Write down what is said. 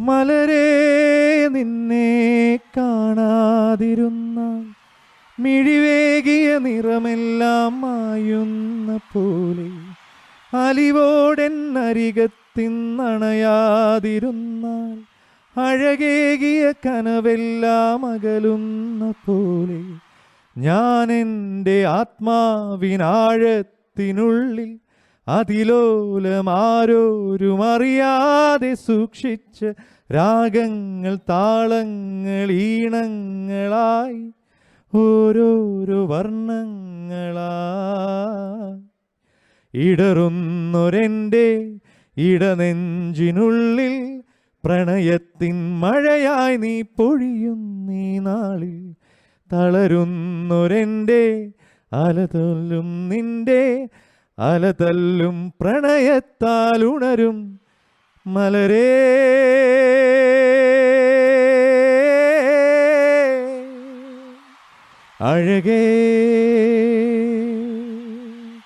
മലരേ നിന്നെ കാണാതിരുന്നാൽ മിഴിവേകിയ നിറമെല്ലാം മായുന്ന പോലെ അലിവോടെന്നരികത്തിന്നണയാതിരുന്നാൽ അഴകേകിയ കനവെല്ലാം അകലുന്ന പോലെ ഞാൻ എൻ്റെ ആത്മാവിനാഴത്തിനുള്ളിൽ അതിലോലമാരോരും അറിയാതെ സൂക്ഷിച്ച രാഗങ്ങൾ താളങ്ങൾ ഈണങ്ങളായി ഓരോരോ വർണ്ണങ്ങളായി ഇടറുന്നൊരെൻ്റെ ഇടനെഞ്ചിനുള്ളിൽ പ്രണയത്തിൻ മഴയായി നീ പൊഴിയുന്നീ നാളിൽ തളരുന്നൊരെൻ്റെ അലതല്ലും നിന്റെ അലതല്ലും പ്രണയത്താൽ ഉണരും മലരേ. അഴകേ